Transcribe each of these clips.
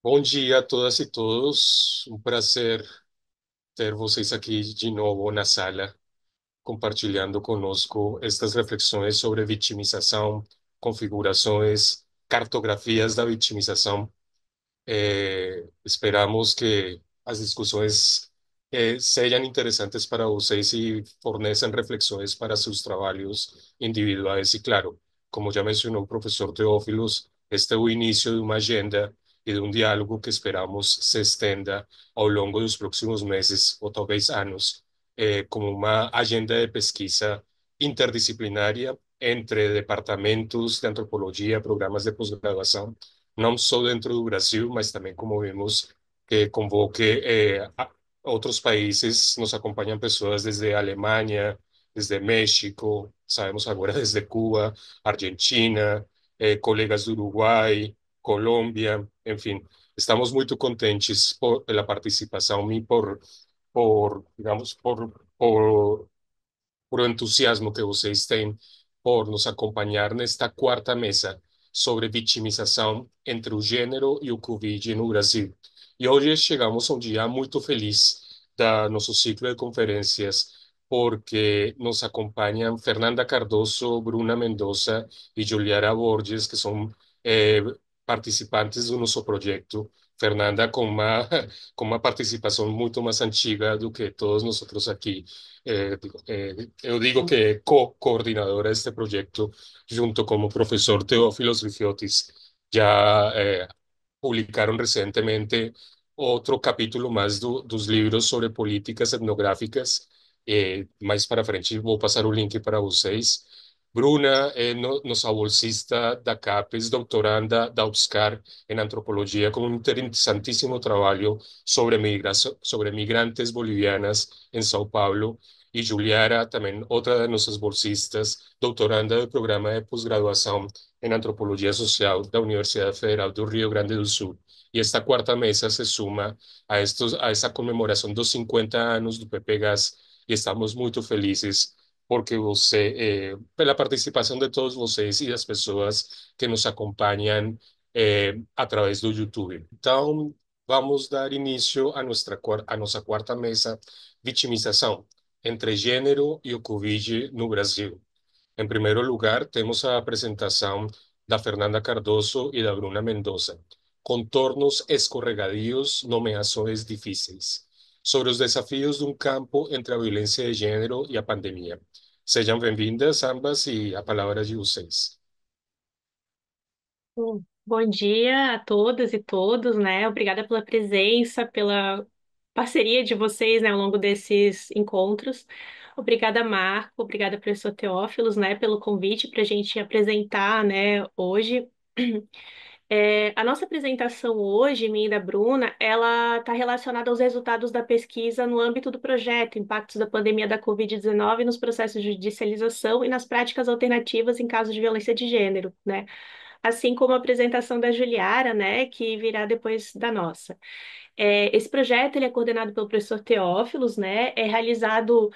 Bom dia a todas e todos. Um prazer ter vocês aqui de novo na sala, compartilhando conosco estas reflexões sobre vitimização, configurações, cartografias da vitimização. Esperamos que as discussões sejam interessantes para vocês e forneçam reflexões para seus trabalhos individuais. E, claro, como já mencionou o professor Teófilos, este é o início de uma agenda e de um diálogo que esperamos se estenda ao longo dos próximos meses ou talvez anos, como uma agenda de pesquisa interdisciplinária entre departamentos de antropologia, programas de pós-graduação, não só dentro do Brasil, mas também, como vimos, que convoque outros países. Nos acompanham pessoas desde Alemanha, desde México, sabemos agora desde Cuba, Argentina, colegas do Uruguai, Colômbia, enfim. Estamos muito contentes pela participação e digamos, por o entusiasmo que vocês têm por nos acompanhar nesta quarta mesa sobre vitimização entre o gênero e o Covid no Brasil. E hoje chegamos a um dia muito feliz da nosso ciclo de conferências, porque nos acompanham Fernanda Cardoso, Bruna Mendoza e Juliara Borges, que são eh, participantes do nosso projeto. Fernanda com uma participação muito mais antiga do que todos nós outros aqui. Eu digo que é co-coordinadora deste projeto, junto com o professor Teófilos Rifiotis. Já publicaram recentemente outro capítulo mais dos livros sobre políticas etnográficas. Mais para frente vou passar o link para vocês. Bruna é nossa bolsista da CAPES, doutoranda da UFSCar em antropologia, com um interessantíssimo trabalho sobre migração, sobre migrantes bolivianas em São Paulo. E Juliara, também outra das nossas bolsistas, doutoranda do programa de pós-graduação em Antropologia Social da Universidade Federal do Rio Grande do Sul. E esta quarta mesa se suma a essa comemoração dos 50 anos do PPGAS e estamos muito felizes porque pela participação de todos vocês e das pessoas que nos acompanham através do YouTube. Então, vamos dar início a nossa quarta mesa, vitimização entre gênero e o Covid no Brasil. Em primeiro lugar, temos a apresentação da Fernanda Cardoso e da Bruna Mendoza. Contornos escorregadios, nomeações difíceis. Sobre os desafios de um campo entre a violência de gênero e a pandemia. Sejam bem-vindas ambas e a palavra é de vocês. Bom dia a todas e todos, né? Obrigada pela presença, pela parceria de vocês, né, ao longo desses encontros. Obrigada, Marco. Obrigada, professor Teófilos, né, pelo convite para a gente apresentar, né, hoje. A nossa apresentação hoje, minha e da Bruna, ela está relacionada aos resultados da pesquisa no âmbito do projeto Impactos da Pandemia da Covid-19 nos processos de judicialização e nas práticas alternativas em casos de violência de gênero, né? Assim como a apresentação da Juliara, né, que virá depois da nossa. Esse projeto ele é coordenado pelo professor Teófilos, né, é realizado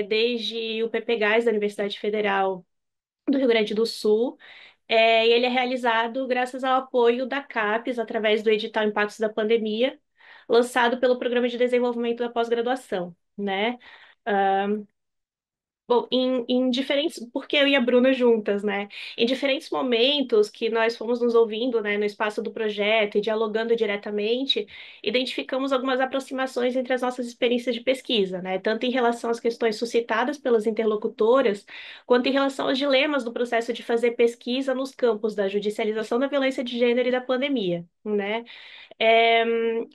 desde o PPGás da Universidade Federal do Rio Grande do Sul, e ele é realizado graças ao apoio da CAPES, através do edital Impactos da Pandemia, lançado pelo Programa de Desenvolvimento da Pós-Graduação, né? Bom, em diferentes, porque eu e a Bruna juntas, né? Em diferentes momentos que nós fomos nos ouvindo, né, no espaço do projeto e dialogando diretamente, identificamos algumas aproximações entre as nossas experiências de pesquisa, né? Tanto em relação às questões suscitadas pelas interlocutoras, quanto em relação aos dilemas do processo de fazer pesquisa nos campos da judicialização da violência de gênero e da pandemia, né? É,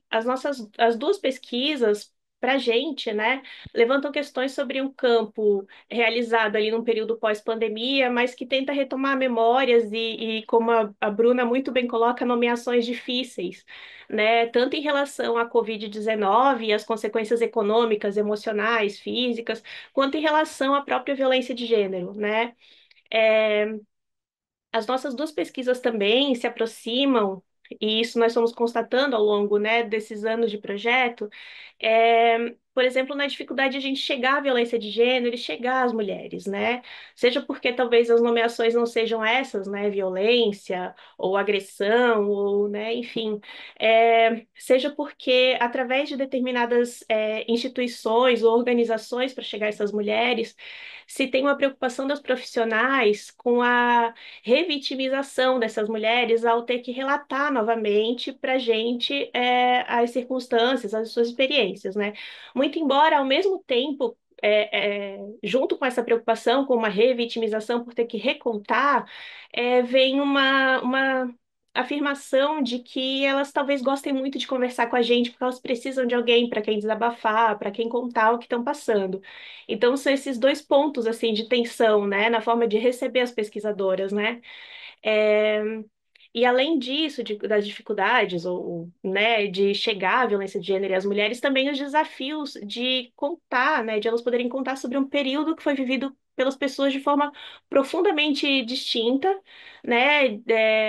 as duas pesquisas, para a gente, né, levantam questões sobre um campo realizado ali num período pós-pandemia, mas que tenta retomar memórias e como a Bruna muito bem coloca, nomeações difíceis, né, tanto em relação à Covid-19 e as consequências econômicas, emocionais, físicas, quanto em relação à própria violência de gênero, né. É, as nossas duas pesquisas também se aproximam, e isso nós estamos constatando ao longo, né, desses anos de projeto, por exemplo, na dificuldade de a gente chegar à violência de gênero e chegar às mulheres, né? Seja porque talvez as nomeações não sejam essas, né? Violência ou agressão, ou, né? Enfim, seja porque através de determinadas instituições ou organizações para chegar a essas mulheres, se tem uma preocupação das profissionais com a revitimização dessas mulheres ao ter que relatar novamente para a gente as circunstâncias, as suas experiências, né? Muito embora, ao mesmo tempo, junto com essa preocupação com uma revitimização por ter que recontar, vem uma afirmação de que elas talvez gostem muito de conversar com a gente porque elas precisam de alguém para quem desabafar, para quem contar o que estão passando. Então, são esses dois pontos assim de tensão, né, na forma de receber as pesquisadoras, né? É, e além disso, das dificuldades né, de chegar à violência de gênero e às mulheres, também os desafios de contar, né, de elas poderem contar sobre um período que foi vivido pelas pessoas de forma profundamente distinta, né,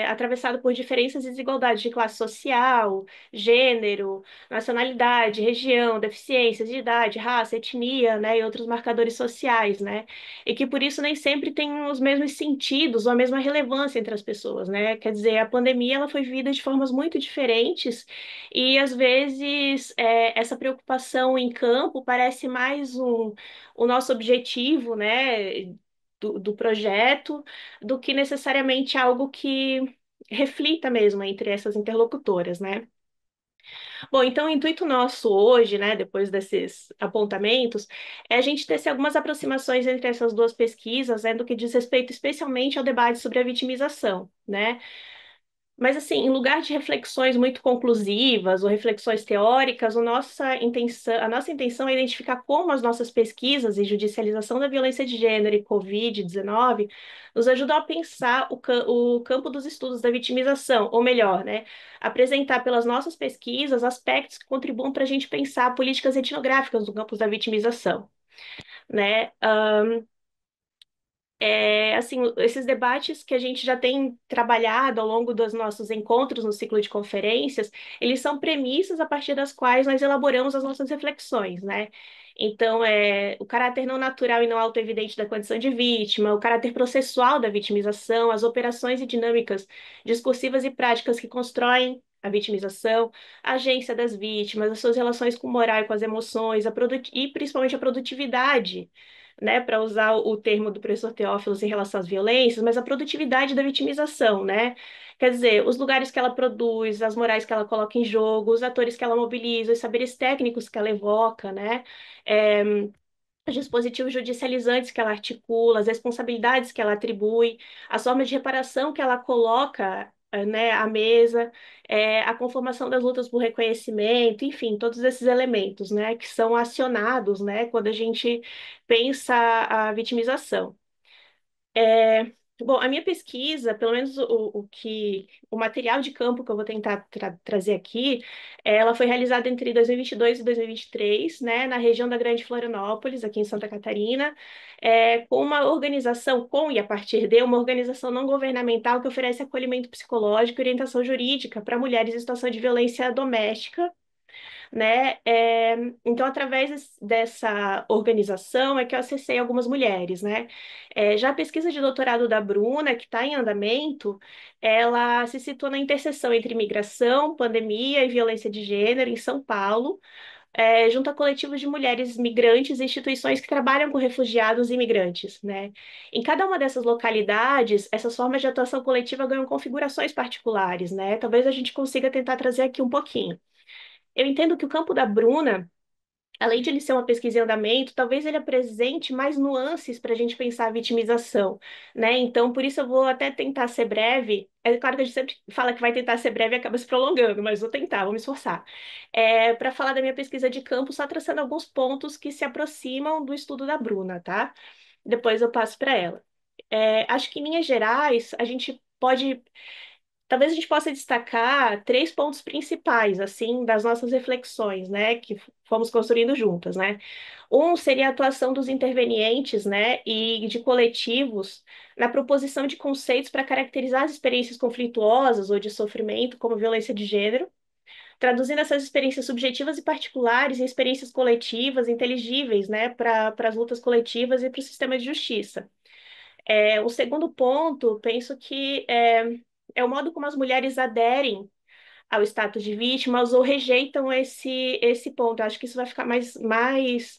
atravessado por diferenças e desigualdades de classe social, gênero, nacionalidade, região, deficiências de idade, raça, etnia, né, e outros marcadores sociais, né, e que por isso nem sempre tem os mesmos sentidos ou a mesma relevância entre as pessoas, né? Quer dizer, a pandemia ela foi vivida de formas muito diferentes e às vezes essa preocupação em campo parece mais o nosso objetivo, né? Do projeto, do que necessariamente algo que reflita mesmo entre essas interlocutoras, né? Bom, então o intuito nosso hoje, né, depois desses apontamentos, é a gente ter algumas aproximações entre essas duas pesquisas, né, do que diz respeito especialmente ao debate sobre a vitimização, né? Mas, assim, em lugar de reflexões muito conclusivas ou reflexões teóricas, a nossa intenção é identificar como as nossas pesquisas em judicialização da violência de gênero e Covid-19 nos ajudam a pensar o campo dos estudos da vitimização, ou melhor, né, apresentar pelas nossas pesquisas aspectos que contribuam para a gente pensar políticas etnográficas no campo da vitimização, né? Assim, esses debates que a gente já tem trabalhado ao longo dos nossos encontros no ciclo de conferências, eles são premissas a partir das quais nós elaboramos as nossas reflexões, né? Então, o caráter não natural e não autoevidente da condição de vítima, o caráter processual da vitimização, as operações e dinâmicas discursivas e práticas que constroem a vitimização, a agência das vítimas, as suas relações com o moral e com as emoções, e principalmente a produtividade, né, para usar o termo do professor Teófilos em relação às violências, mas a produtividade da vitimização, né? Quer dizer, os lugares que ela produz, as morais que ela coloca em jogo, os atores que ela mobiliza, os saberes técnicos que ela evoca, né? É, os dispositivos judicializantes que ela articula, as responsabilidades que ela atribui, as formas de reparação que ela coloca, né, à mesa, a conformação das lutas por reconhecimento, enfim, todos esses elementos, né, que são acionados, né, quando a gente pensa a vitimização. É, bom, a minha pesquisa, pelo menos o material de campo que eu vou tentar trazer aqui, ela foi realizada entre 2022 e 2023, né, na região da Grande Florianópolis, aqui em Santa Catarina, com uma organização, e a partir de uma organização não governamental que oferece acolhimento psicológico e orientação jurídica para mulheres em situação de violência doméstica, né? Então, através dessa organização é que eu acessei algumas mulheres, né? Já a pesquisa de doutorado da Bruna, que está em andamento, ela se situa na interseção entre migração, pandemia e violência de gênero em São Paulo, junto a coletivos de mulheres migrantes e instituições que trabalham com refugiados e imigrantes, né? Em cada uma dessas localidades, essas formas de atuação coletiva ganham configurações particulares, né? Talvez a gente consiga tentar trazer aqui um pouquinho. Eu entendo que o campo da Bruna, além de ele ser uma pesquisa em andamento, talvez ele apresente mais nuances para a gente pensar a vitimização, né? Então, por isso eu vou até tentar ser breve. É claro que a gente sempre fala que vai tentar ser breve e acaba se prolongando, mas vou tentar, vou me esforçar. Para falar da minha pesquisa de campo, só traçando alguns pontos que se aproximam do estudo da Bruna, tá? Depois eu passo para ela. Acho que em linhas gerais, a gente pode. Talvez a gente possa destacar três pontos principais, assim, das nossas reflexões, né, que fomos construindo juntas, né? Um seria a atuação dos intervenientes, né, e de coletivos na proposição de conceitos para caracterizar as experiências conflituosas ou de sofrimento, como violência de gênero. traduzindo essas experiências subjetivas e particulares em experiências coletivas, inteligíveis, né, para as lutas coletivas e para o sistema de justiça. O segundo ponto, penso que é o modo como as mulheres aderem ao status de vítimas ou rejeitam esse ponto. Eu acho que isso vai ficar mais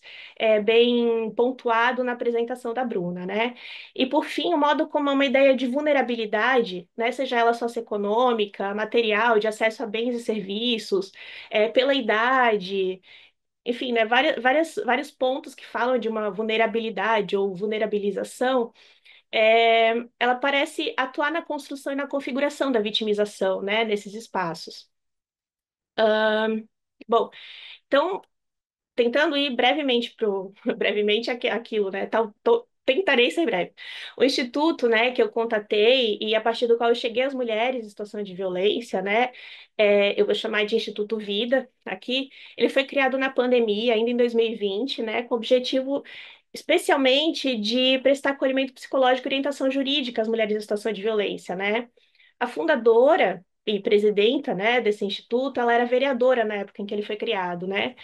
bem pontuado na apresentação da Bruna, né? E por fim, o modo como uma ideia de vulnerabilidade, né, seja ela socioeconômica, material, de acesso a bens e serviços, pela idade, enfim, né, vários pontos que falam de uma vulnerabilidade ou vulnerabilização, ela parece atuar na construção e na configuração da vitimização, né, nesses espaços. Bom, então, tentando ir brevemente brevemente aquilo, né? Tentarei ser breve. O instituto, né, que eu contatei e a partir do qual eu cheguei às mulheres em situação de violência, né, eu vou chamar de Instituto Vida aqui. Ele foi criado na pandemia, ainda em 2020, né, com o objetivo especialmente de prestar acolhimento psicológico e orientação jurídica às mulheres em situação de violência, né? A fundadora e presidenta, né, desse instituto, ela era vereadora na época em que ele foi criado, né?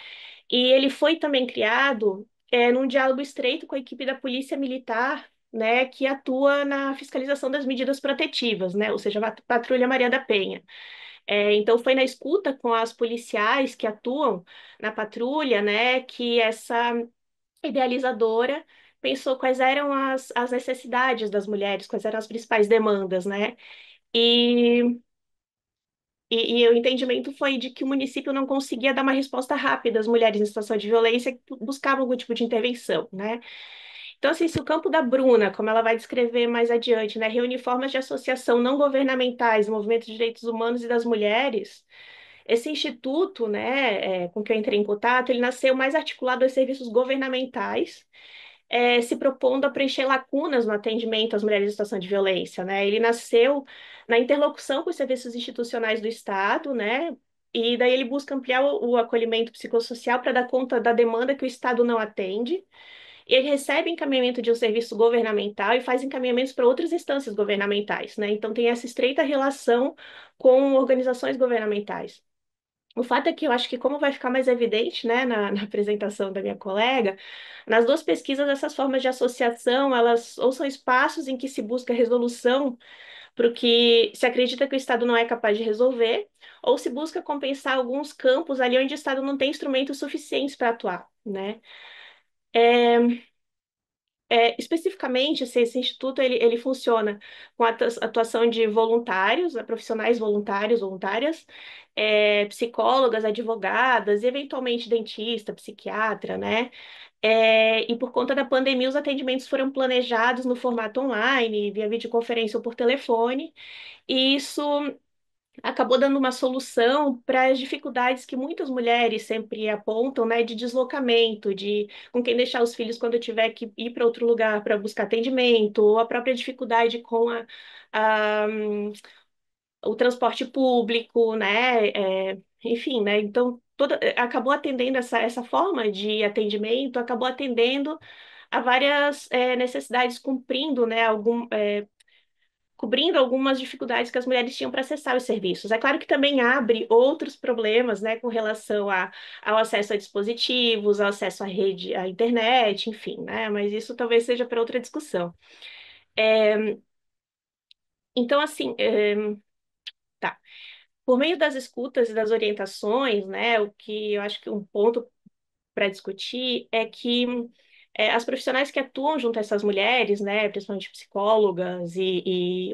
E ele foi também criado num diálogo estreito com a equipe da Polícia Militar, né, que atua na fiscalização das medidas protetivas, né, ou seja, a Patrulha Maria da Penha. Então, foi na escuta com as policiais que atuam na patrulha, né, que essa idealizadora pensou quais eram as necessidades das mulheres, quais eram as principais demandas, né? E e o entendimento foi de que o município não conseguia dar uma resposta rápida às mulheres em situação de violência que buscavam algum tipo de intervenção, né? Então, assim, se o campo da Bruna, como ela vai descrever mais adiante, né, reúne formas de associação não governamentais, movimentos de direitos humanos e das mulheres, esse instituto, né, com que eu entrei em contato, ele nasceu mais articulado aos serviços governamentais, se propondo a preencher lacunas no atendimento às mulheres em situação de violência, né? Ele nasceu na interlocução com os serviços institucionais do Estado, né? E daí ele busca ampliar o acolhimento psicossocial para dar conta da demanda que o Estado não atende. E ele recebe encaminhamento de um serviço governamental e faz encaminhamentos para outras instâncias governamentais, né? Então tem essa estreita relação com organizações governamentais. O fato é que eu acho que, como vai ficar mais evidente, né, na apresentação da minha colega, nas duas pesquisas, essas formas de associação, elas ou são espaços em que se busca resolução para o que se acredita que o Estado não é capaz de resolver, ou se busca compensar alguns campos ali onde o Estado não tem instrumentos suficientes para atuar, né? É, especificamente, esse instituto ele funciona com a atuação de voluntários, né, profissionais voluntários, voluntárias, psicólogas, advogadas, e eventualmente dentista, psiquiatra, né? E por conta da pandemia, os atendimentos foram planejados no formato online, via videoconferência ou por telefone, e isso acabou dando uma solução para as dificuldades que muitas mulheres sempre apontam, né, de deslocamento, de com quem deixar os filhos quando tiver que ir para outro lugar para buscar atendimento, ou a própria dificuldade com a, o transporte público, né, enfim, né, então acabou atendendo essa forma de atendimento, acabou atendendo a várias necessidades, cumprindo, né, cobrindo algumas dificuldades que as mulheres tinham para acessar os serviços. É claro que também abre outros problemas, né, com relação ao acesso a dispositivos, ao acesso à rede, à internet, enfim, né, mas isso talvez seja para outra discussão. Então, assim, tá. Por meio das escutas e das orientações, né, o que eu acho que um ponto para discutir é que as profissionais que atuam junto a essas mulheres, né, principalmente psicólogas e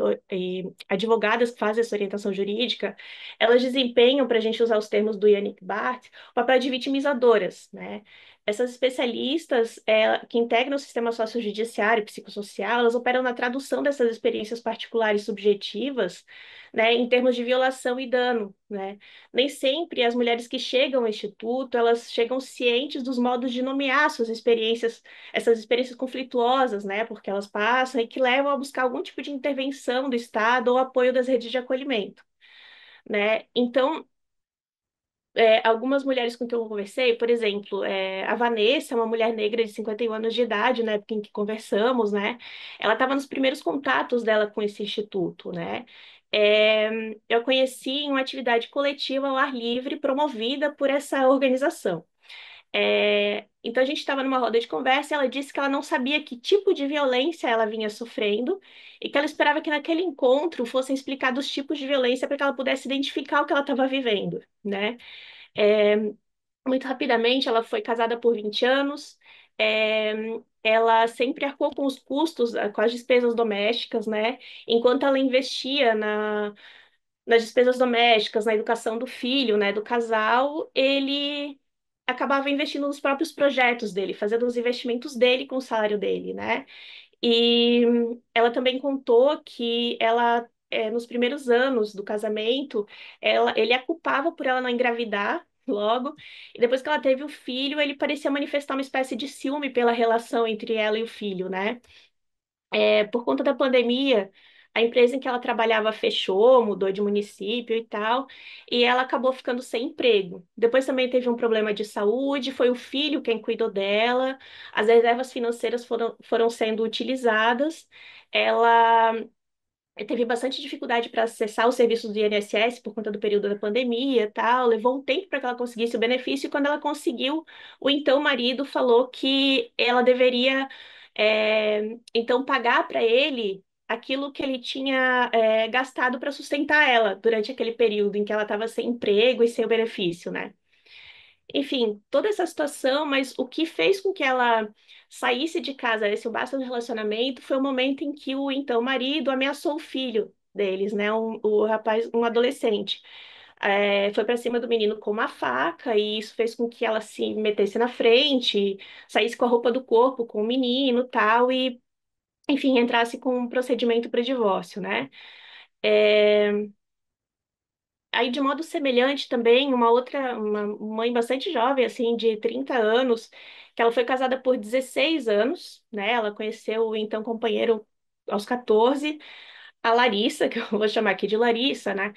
advogadas que fazem essa orientação jurídica, elas desempenham, para a gente usar os termos do Yannick Barth, o papel de vitimizadoras, né? Essas especialistas que integram o sistema sociojudiciário e psicossocial, elas operam na tradução dessas experiências particulares subjetivas, né, em termos de violação e dano, né? Nem sempre as mulheres que chegam ao instituto, elas chegam cientes dos modos de nomear suas experiências, essas experiências conflituosas, né? Porque elas passam e que levam a buscar algum tipo de intervenção do Estado ou apoio das redes de acolhimento, né? Então, algumas mulheres com quem eu conversei, por exemplo, a Vanessa, uma mulher negra de 51 anos de idade, na época em que conversamos, né? Ela estava nos primeiros contatos dela com esse instituto, né? Eu conheci em uma atividade coletiva ao ar livre promovida por essa organização. Então a gente estava numa roda de conversa e ela disse que ela não sabia que tipo de violência ela vinha sofrendo e que ela esperava que naquele encontro fossem explicados os tipos de violência para que ela pudesse identificar o que ela estava vivendo, né? É, Muito rapidamente, ela foi casada por 20 anos. é, Ela sempre arcou com os custos, com as despesas domésticas, né? Enquanto ela investia nas despesas domésticas, na educação do filho, né, do casal, ele acabava investindo nos próprios projetos dele, fazendo os investimentos dele com o salário dele, né? E ela também contou que nos primeiros anos do casamento, ele a culpava por ela não engravidar logo, e depois que ela teve o filho, ele parecia manifestar uma espécie de ciúme pela relação entre ela e o filho, né? Por conta da pandemia, a empresa em que ela trabalhava fechou, mudou de município e tal, e ela acabou ficando sem emprego. Depois também teve um problema de saúde, foi o filho quem cuidou dela, as reservas financeiras foram sendo utilizadas. Ela teve bastante dificuldade para acessar os serviços do INSS por conta do período da pandemia e tal. Levou um tempo para que ela conseguisse o benefício, e quando ela conseguiu, o então marido falou que ela deveria, então, pagar para ele aquilo que ele tinha, gastado para sustentar ela durante aquele período em que ela estava sem emprego e sem o benefício, né? Enfim, toda essa situação, mas o que fez com que ela saísse de casa, esse o basta do relacionamento, foi o momento em que o então marido ameaçou o filho deles, né? O rapaz, um adolescente. Foi para cima do menino com uma faca, e isso fez com que ela se metesse na frente, saísse com a roupa do corpo com o menino, tal, e, enfim, entrasse com um procedimento para divórcio, né? É, Aí, de modo semelhante, também, uma mãe bastante jovem, assim, de 30 anos, que ela foi casada por 16 anos, né? Ela conheceu o então companheiro aos 14, a Larissa, que eu vou chamar aqui de Larissa, né?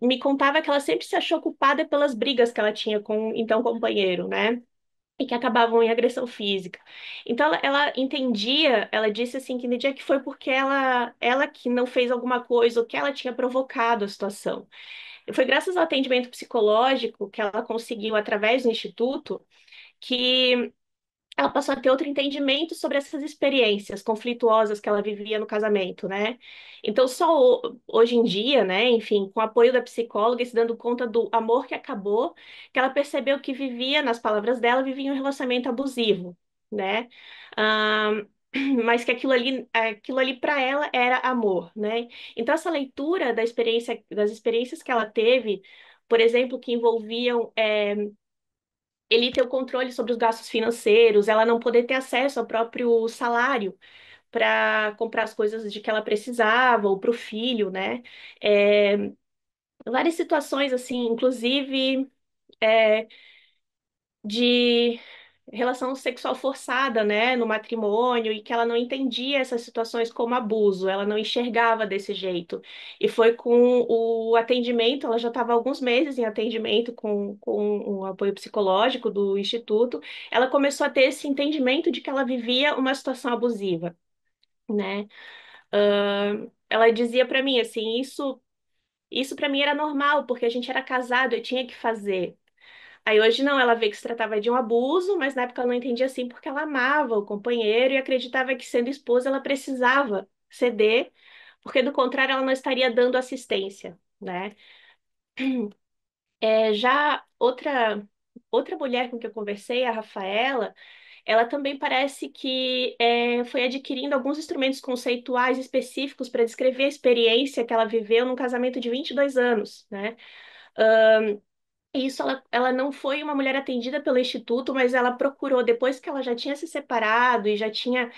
Me contava que ela sempre se achou culpada pelas brigas que ela tinha com o então companheiro, né? E que acabavam em agressão física. Então ela entendia, ela disse assim que entendia que foi porque ela que não fez alguma coisa, ou que ela tinha provocado a situação. E foi graças ao atendimento psicológico que ela conseguiu, através do instituto, que ela passou a ter outro entendimento sobre essas experiências conflituosas que ela vivia no casamento, né? Então, hoje em dia, né, enfim, com o apoio da psicóloga e se dando conta do amor que acabou, que ela percebeu que vivia, nas palavras dela, vivia um relacionamento abusivo, né? Ah, mas que aquilo ali para ela era amor, né? Então, essa leitura das experiências que ela teve, por exemplo, que envolviam ele ter o controle sobre os gastos financeiros, ela não poder ter acesso ao próprio salário para comprar as coisas de que ela precisava, ou para o filho, né? É, Várias situações, assim, inclusive é, de relação sexual forçada, né, no matrimônio, e que ela não entendia essas situações como abuso, ela não enxergava desse jeito. E foi com o atendimento, ela já estava há alguns meses em atendimento com o apoio psicológico do Instituto, ela começou a ter esse entendimento de que ela vivia uma situação abusiva, né? Ela dizia para mim assim, isso para mim era normal, porque a gente era casado, eu tinha que fazer. Aí hoje não, ela vê que se tratava de um abuso, mas na época ela não entendia assim porque ela amava o companheiro e acreditava que, sendo esposa, ela precisava ceder, porque do contrário ela não estaria dando assistência, né? Já outra mulher com que eu conversei, a Rafaela, ela também parece que foi adquirindo alguns instrumentos conceituais específicos para descrever a experiência que ela viveu num casamento de 22 anos, né? E isso ela não foi uma mulher atendida pelo Instituto, mas ela procurou, depois que ela já tinha se separado e já tinha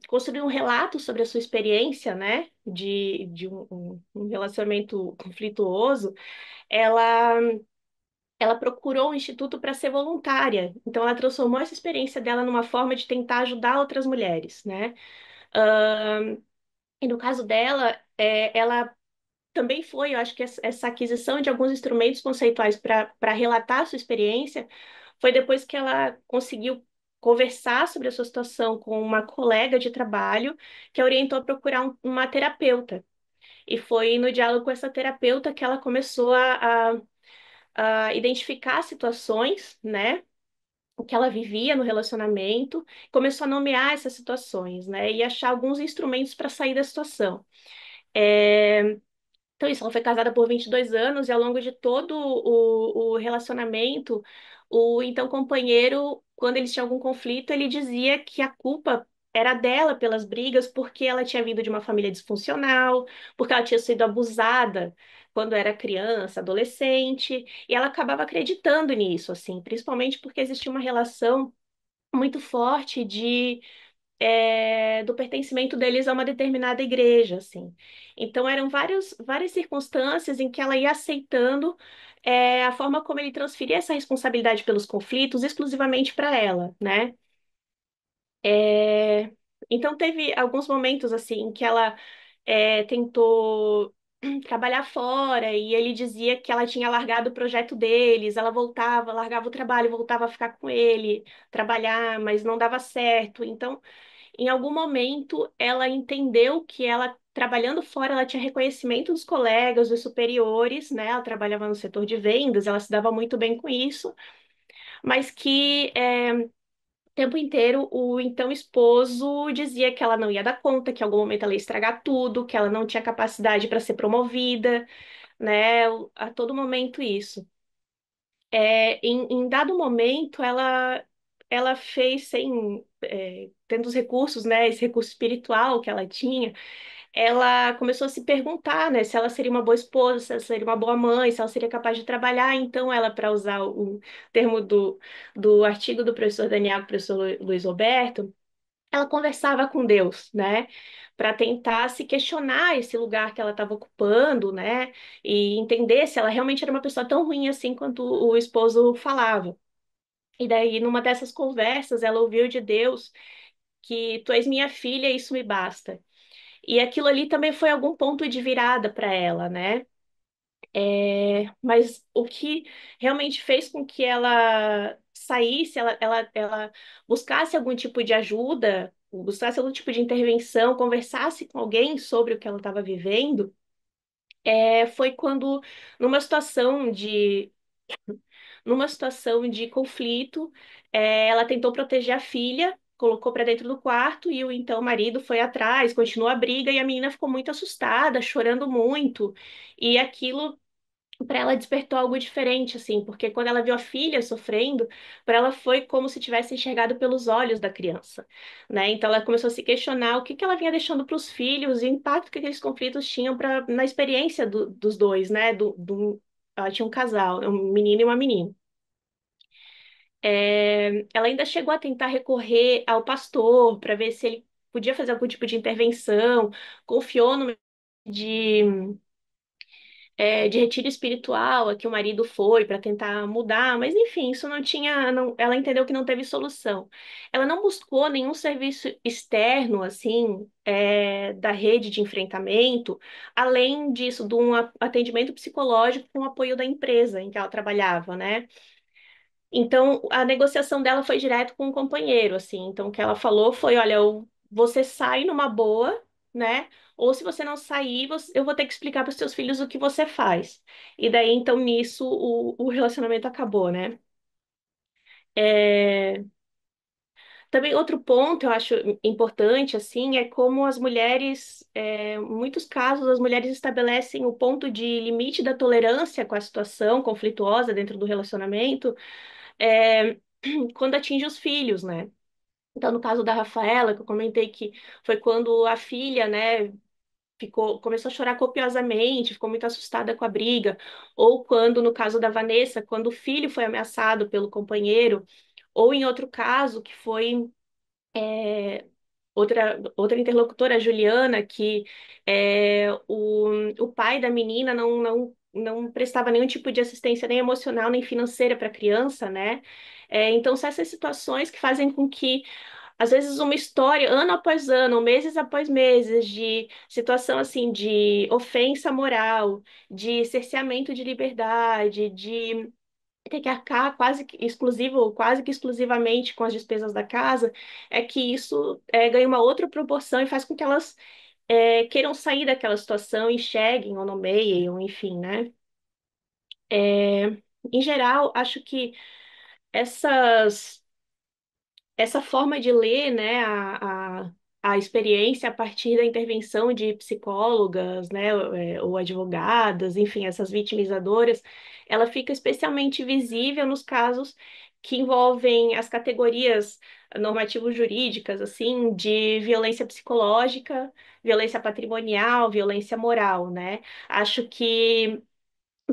construído um relato sobre a sua experiência, né, de um relacionamento conflituoso, ela, ela procurou o Instituto para ser voluntária. Então, ela transformou essa experiência dela numa forma de tentar ajudar outras mulheres, né? E no caso dela, ela também foi, eu acho que essa aquisição de alguns instrumentos conceituais para relatar a sua experiência foi depois que ela conseguiu conversar sobre a sua situação com uma colega de trabalho que a orientou a procurar uma terapeuta. E foi no diálogo com essa terapeuta que ela começou a identificar situações, né? O que ela vivia no relacionamento, começou a nomear essas situações, né? E achar alguns instrumentos para sair da situação. É, então, isso, ela foi casada por 22 anos e ao longo de todo o relacionamento, o então companheiro, quando eles tinham algum conflito, ele dizia que a culpa era dela pelas brigas, porque ela tinha vindo de uma família disfuncional, porque ela tinha sido abusada quando era criança, adolescente, e ela acabava acreditando nisso, assim, principalmente porque existia uma relação muito forte do pertencimento deles a uma determinada igreja, assim. Então eram várias circunstâncias em que ela ia aceitando a forma como ele transferia essa responsabilidade pelos conflitos exclusivamente para ela, né? É, Então teve alguns momentos assim em que ela tentou trabalhar fora e ele dizia que ela tinha largado o projeto deles, ela voltava, largava o trabalho, voltava a ficar com ele, trabalhar, mas não dava certo. Então em algum momento, ela entendeu que ela, trabalhando fora, ela tinha reconhecimento dos colegas, dos superiores, né? Ela trabalhava no setor de vendas, ela se dava muito bem com isso, mas que o tempo inteiro o então esposo dizia que ela não ia dar conta, que em algum momento ela ia estragar tudo, que ela não tinha capacidade para ser promovida, né? A todo momento isso. Em dado momento, ela fez sem tendo os recursos, né, esse recurso espiritual que ela tinha, ela começou a se perguntar, né, se ela seria uma boa esposa, se ela seria uma boa mãe, se ela seria capaz de trabalhar. Então, ela, para usar o termo do artigo do professor Daniel, do professor Luiz Roberto, ela conversava com Deus, né? Para tentar se questionar esse lugar que ela estava ocupando, né? E entender se ela realmente era uma pessoa tão ruim assim quanto o esposo falava. E daí, numa dessas conversas, ela ouviu de Deus que tu és minha filha, isso me basta. E aquilo ali também foi algum ponto de virada para ela, né? Mas o que realmente fez com que ela saísse, ela buscasse algum tipo de ajuda, buscasse algum tipo de intervenção, conversasse com alguém sobre o que ela estava vivendo, foi quando, numa situação de numa situação de conflito, ela tentou proteger a filha, colocou para dentro do quarto e o então marido foi atrás, continuou a briga e a menina ficou muito assustada, chorando muito. E aquilo para ela despertou algo diferente, assim, porque quando ela viu a filha sofrendo, para ela foi como se tivesse enxergado pelos olhos da criança, né? Então ela começou a se questionar o que que ela vinha deixando para os filhos e o impacto que aqueles conflitos tinham na experiência dos dois, né? Ela tinha um casal, um menino e uma menina. Ela ainda chegou a tentar recorrer ao pastor para ver se ele podia fazer algum tipo de intervenção, confiou no de, de retiro espiritual a que o marido foi para tentar mudar, mas enfim, isso não tinha, ela entendeu que não teve solução. Ela não buscou nenhum serviço externo, assim, da rede de enfrentamento, além disso, de um atendimento psicológico com o apoio da empresa em que ela trabalhava, né? Então, a negociação dela foi direto com o companheiro, assim. Então, o que ela falou foi: olha, você sai numa boa, né? Ou se você não sair, eu vou ter que explicar para os seus filhos o que você faz. E daí, então, nisso, o relacionamento acabou, né? É, Também outro ponto eu acho importante, assim, é como as mulheres, em muitos casos, as mulheres estabelecem o ponto de limite da tolerância com a situação conflituosa dentro do relacionamento, é, quando atinge os filhos, né? Então, no caso da Rafaela, que eu comentei que foi quando a filha, né, começou a chorar copiosamente, ficou muito assustada com a briga, ou quando, no caso da Vanessa, quando o filho foi ameaçado pelo companheiro, ou em outro caso, que foi outra interlocutora, a Juliana, que o pai da menina não prestava nenhum tipo de assistência nem emocional nem financeira para a criança, né? Então, são essas situações que fazem com que às vezes uma história, ano após ano, meses após meses, de situação assim, de ofensa moral, de cerceamento de liberdade, de ter que arcar quase que exclusivamente com as despesas da casa, é que isso ganha uma outra proporção e faz com que elas queiram sair daquela situação, enxerguem ou nomeiem, ou enfim, né? É, em geral, acho que essas essa forma de ler, né, a experiência a partir da intervenção de psicólogas, né, ou advogadas, enfim, essas vitimizadoras, ela fica especialmente visível nos casos que envolvem as categorias normativo-jurídicas, assim, de violência psicológica, violência patrimonial, violência moral, né? Acho que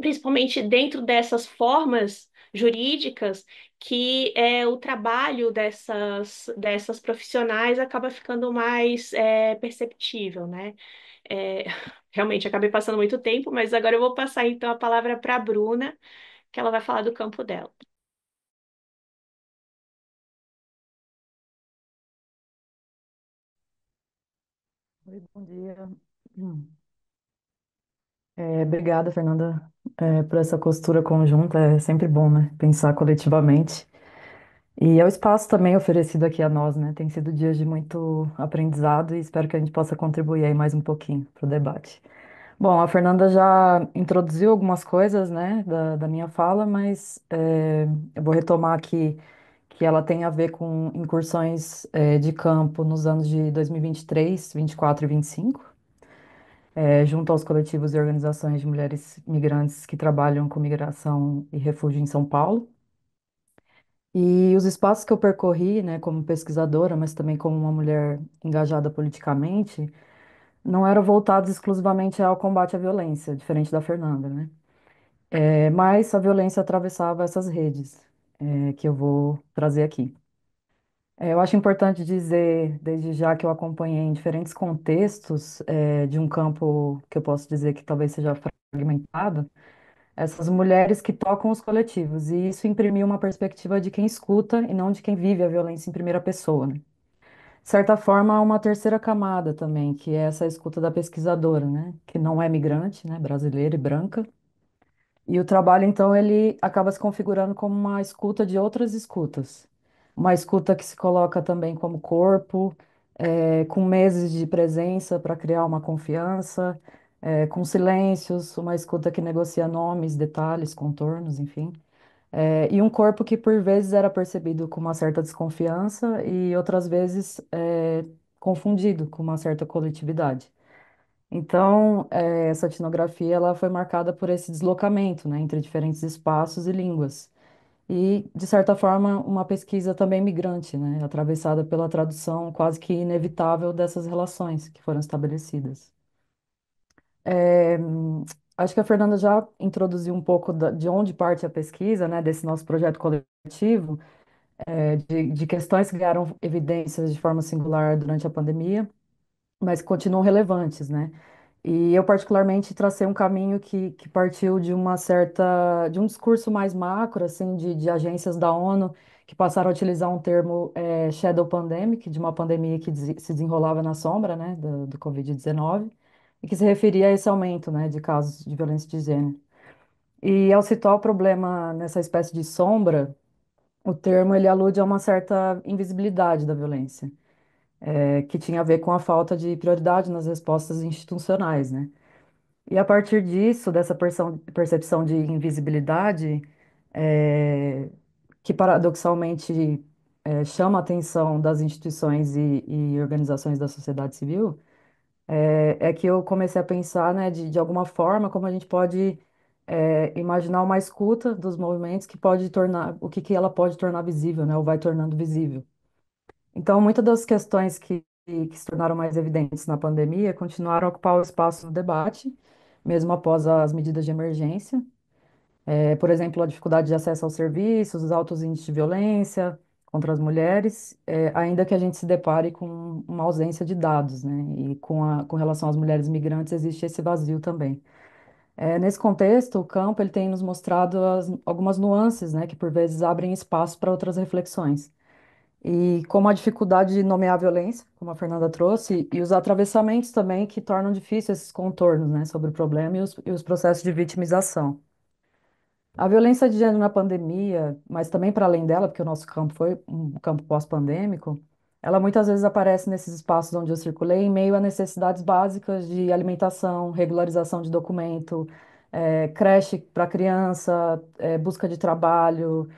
principalmente dentro dessas formas jurídicas, que o trabalho dessas profissionais acaba ficando mais perceptível, né? É, realmente, acabei passando muito tempo, mas agora eu vou passar então a palavra para a Bruna, que ela vai falar do campo dela. Oi, bom dia. Hum. Obrigada, Fernanda, por essa costura conjunta. É sempre bom, né? Pensar coletivamente. E é o espaço também oferecido aqui a nós, né? Tem sido dias de muito aprendizado e espero que a gente possa contribuir aí mais um pouquinho para o debate. Bom, a Fernanda já introduziu algumas coisas, né, da minha fala, mas eu vou retomar aqui que ela tem a ver com incursões, de campo nos anos de 2023, 24 e 25. Junto aos coletivos e organizações de mulheres migrantes que trabalham com migração e refúgio em São Paulo. E os espaços que eu percorri, né, como pesquisadora, mas também como uma mulher engajada politicamente, não eram voltados exclusivamente ao combate à violência, diferente da Fernanda, né? Mas a violência atravessava essas redes, que eu vou trazer aqui. Eu acho importante dizer, desde já, que eu acompanhei em diferentes contextos, de um campo que eu posso dizer que talvez seja fragmentado, essas mulheres que tocam os coletivos, e isso imprimiu uma perspectiva de quem escuta e não de quem vive a violência em primeira pessoa, né? De certa forma, há uma terceira camada também, que é essa escuta da pesquisadora, né? Que não é migrante, né? Brasileira e branca. E o trabalho, então, ele acaba se configurando como uma escuta de outras escutas. Uma escuta que se coloca também como corpo, com meses de presença para criar uma confiança, com silêncios, uma escuta que negocia nomes, detalhes, contornos, enfim. E um corpo que por vezes era percebido com uma certa desconfiança e outras vezes confundido com uma certa coletividade. Então, essa etnografia ela foi marcada por esse deslocamento, né, entre diferentes espaços e línguas. E, de certa forma, uma pesquisa também migrante, né, atravessada pela tradução quase que inevitável dessas relações que foram estabelecidas. É, acho que a Fernanda já introduziu um pouco de onde parte a pesquisa, né, desse nosso projeto coletivo, de questões que ganharam evidências de forma singular durante a pandemia, mas que continuam relevantes, né? E eu particularmente tracei um caminho que partiu de de um discurso mais macro, assim, de agências da ONU que passaram a utilizar um termo shadow pandemic, de uma pandemia que se desenrolava na sombra, né, do Covid-19, e que se referia a esse aumento, né, de casos de violência de gênero. E ao citar o problema nessa espécie de sombra, o termo ele alude a uma certa invisibilidade da violência, que tinha a ver com a falta de prioridade nas respostas institucionais, né? E a partir disso, dessa percepção de invisibilidade, é, que paradoxalmente chama a atenção das instituições e organizações da sociedade civil, é que eu comecei a pensar, né, de alguma forma, como a gente pode imaginar uma escuta dos movimentos que pode tornar, que ela pode tornar visível, né, ou vai tornando visível. Então, muitas das questões que se tornaram mais evidentes na pandemia continuaram a ocupar o espaço no debate, mesmo após as medidas de emergência. Por exemplo, a dificuldade de acesso aos serviços, os altos índices de violência contra as mulheres, ainda que a gente se depare com uma ausência de dados, né? E com relação às mulheres migrantes existe esse vazio também. Nesse contexto, o campo ele tem nos mostrado algumas nuances, né, que por vezes abrem espaço para outras reflexões. E como a dificuldade de nomear a violência, como a Fernanda trouxe, e os atravessamentos também que tornam difícil esses contornos, né, sobre o problema e os processos de vitimização. A violência de gênero na pandemia, mas também para além dela, porque o nosso campo foi um campo pós-pandêmico, ela muitas vezes aparece nesses espaços onde eu circulei em meio a necessidades básicas de alimentação, regularização de documento, creche para criança, busca de trabalho,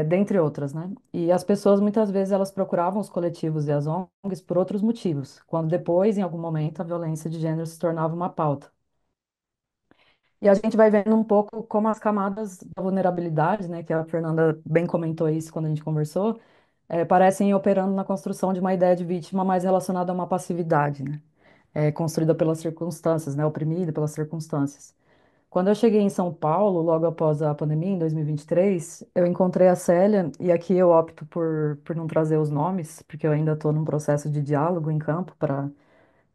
dentre outras, né? E as pessoas muitas vezes elas procuravam os coletivos e as ONGs por outros motivos, quando depois, em algum momento, a violência de gênero se tornava uma pauta. E a gente vai vendo um pouco como as camadas da vulnerabilidade, né, que a Fernanda bem comentou isso quando a gente conversou, parecem ir operando na construção de uma ideia de vítima mais relacionada a uma passividade, né, construída pelas circunstâncias, né, oprimida pelas circunstâncias. Quando eu cheguei em São Paulo, logo após a pandemia, em 2023, eu encontrei a Célia, e aqui eu opto por não trazer os nomes, porque eu ainda estou num processo de diálogo em campo para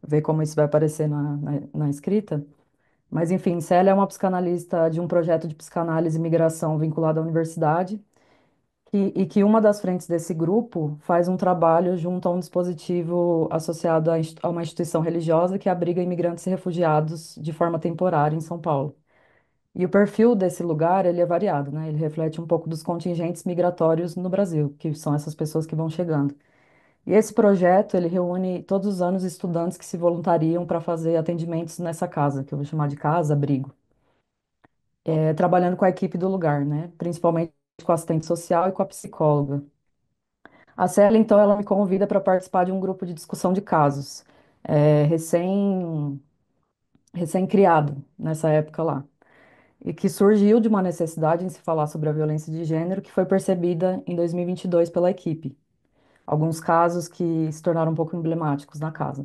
ver como isso vai aparecer na escrita. Mas, enfim, Célia é uma psicanalista de um projeto de psicanálise e migração vinculado à universidade, e que uma das frentes desse grupo faz um trabalho junto a um dispositivo associado a uma instituição religiosa que abriga imigrantes e refugiados de forma temporária em São Paulo. E o perfil desse lugar, ele é variado, né? Ele reflete um pouco dos contingentes migratórios no Brasil, que são essas pessoas que vão chegando. E esse projeto, ele reúne todos os anos estudantes que se voluntariam para fazer atendimentos nessa casa, que eu vou chamar de casa-abrigo, trabalhando com a equipe do lugar, né? Principalmente com a assistente social e com a psicóloga. A Célia, então, ela me convida para participar de um grupo de discussão de casos, recém-criado nessa época lá, e que surgiu de uma necessidade em se falar sobre a violência de gênero que foi percebida em 2022 pela equipe. Alguns casos que se tornaram um pouco emblemáticos na casa.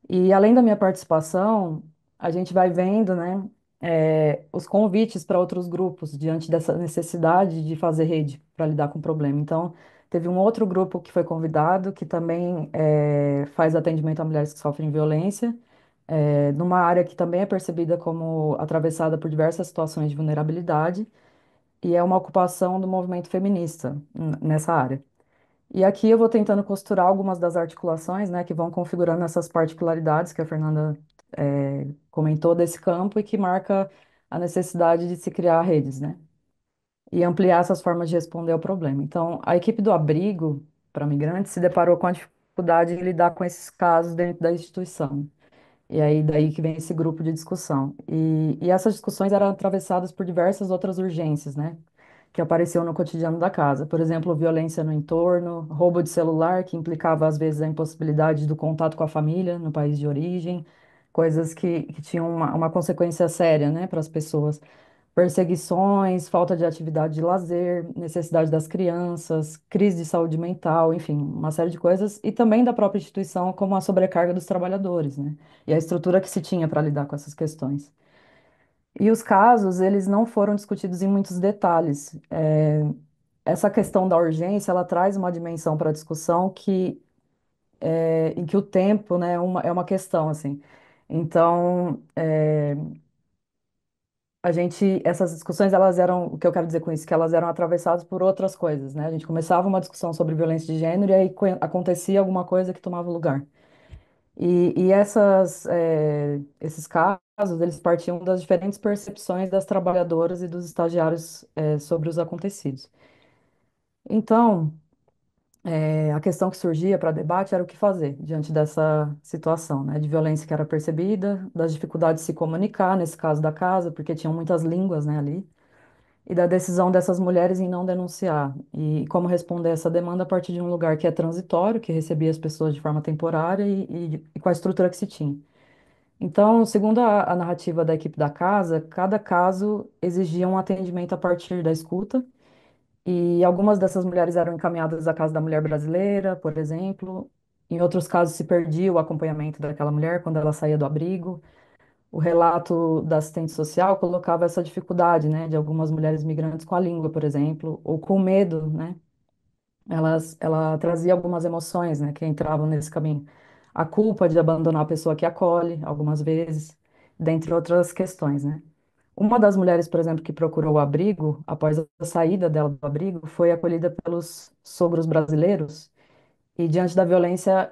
E além da minha participação, a gente vai vendo, né, os convites para outros grupos diante dessa necessidade de fazer rede para lidar com o problema. Então, teve um outro grupo que foi convidado, que também faz atendimento a mulheres que sofrem violência, numa área que também é percebida como atravessada por diversas situações de vulnerabilidade, e é uma ocupação do movimento feminista nessa área. E aqui eu vou tentando costurar algumas das articulações, né, que vão configurando essas particularidades que a Fernanda comentou desse campo e que marca a necessidade de se criar redes, né, e ampliar essas formas de responder ao problema. Então, a equipe do abrigo para migrantes se deparou com a dificuldade de lidar com esses casos dentro da instituição. E aí, daí que vem esse grupo de discussão. E essas discussões eram atravessadas por diversas outras urgências, né? Que apareciam no cotidiano da casa. Por exemplo, violência no entorno, roubo de celular, que implicava, às vezes, a impossibilidade do contato com a família no país de origem, coisas que tinham uma consequência séria, né, para as pessoas. Perseguições, falta de atividade de lazer, necessidade das crianças, crise de saúde mental, enfim, uma série de coisas, e também da própria instituição, como a sobrecarga dos trabalhadores, né? E a estrutura que se tinha para lidar com essas questões. E os casos, eles não foram discutidos em muitos detalhes. Essa questão da urgência, ela traz uma dimensão para a discussão em que o tempo, né, é uma questão, assim. Então, essas discussões, elas eram, o que eu quero dizer com isso, que elas eram atravessadas por outras coisas, né? A gente começava uma discussão sobre violência de gênero e aí acontecia alguma coisa que tomava lugar. Esses casos, eles partiam das diferentes percepções das trabalhadoras e dos estagiários, sobre os acontecidos. Então, a questão que surgia para debate era o que fazer diante dessa situação, né, de violência que era percebida, das dificuldades de se comunicar, nesse caso da casa, porque tinham muitas línguas, né, ali, e da decisão dessas mulheres em não denunciar, e como responder essa demanda a partir de um lugar que é transitório, que recebia as pessoas de forma temporária e com a estrutura que se tinha. Então, segundo a narrativa da equipe da casa, cada caso exigia um atendimento a partir da escuta, e algumas dessas mulheres eram encaminhadas à Casa da Mulher Brasileira, por exemplo. Em outros casos, se perdia o acompanhamento daquela mulher quando ela saía do abrigo. O relato da assistente social colocava essa dificuldade, né, de algumas mulheres migrantes com a língua, por exemplo, ou com medo, né? Ela trazia algumas emoções, né, que entravam nesse caminho. A culpa de abandonar a pessoa que acolhe, algumas vezes, dentre outras questões, né? Uma das mulheres, por exemplo, que procurou o abrigo, após a saída dela do abrigo, foi acolhida pelos sogros brasileiros e, diante da violência,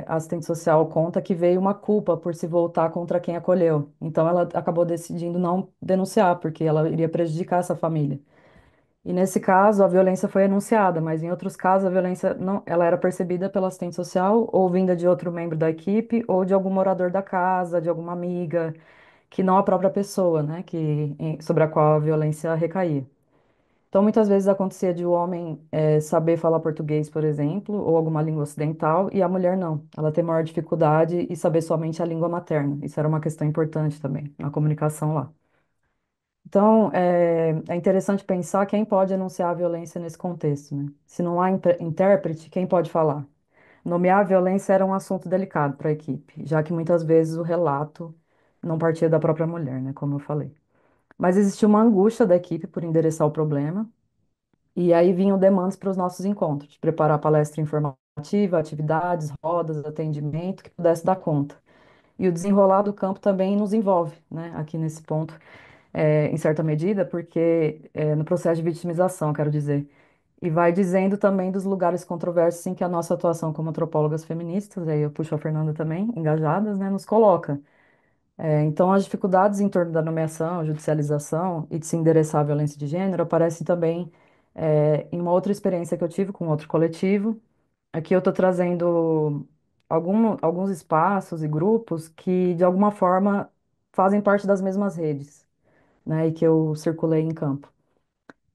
a assistente social conta que veio uma culpa por se voltar contra quem acolheu. Então, ela acabou decidindo não denunciar, porque ela iria prejudicar essa família. E nesse caso, a violência foi anunciada, mas em outros casos, a violência não, ela era percebida pela assistente social, ou vinda de outro membro da equipe, ou de algum morador da casa, de alguma amiga, que não a própria pessoa, né, sobre a qual a violência recaía. Então, muitas vezes acontecia de o homem saber falar português, por exemplo, ou alguma língua ocidental, e a mulher não. Ela tem maior dificuldade em saber somente a língua materna. Isso era uma questão importante também, na comunicação lá. Então, é interessante pensar quem pode anunciar a violência nesse contexto, né? Se não há intérprete, quem pode falar? Nomear a violência era um assunto delicado para a equipe, já que muitas vezes o relato não partia da própria mulher, né? Como eu falei. Mas existia uma angústia da equipe por endereçar o problema, e aí vinham demandas para os nossos encontros, de preparar palestra informativa, atividades, rodas, atendimento, que pudesse dar conta. E o desenrolar do campo também nos envolve, né? Aqui nesse ponto em certa medida, porque no processo de vitimização, quero dizer, e vai dizendo também dos lugares controversos em que a nossa atuação como antropólogas feministas, aí eu puxo a Fernanda também, engajadas, né, nos coloca. Então, as dificuldades em torno da nomeação, judicialização e de se endereçar a violência de gênero aparecem também em uma outra experiência que eu tive com outro coletivo. Aqui eu estou trazendo alguns espaços e grupos que, de alguma forma, fazem parte das mesmas redes, né, e que eu circulei em campo.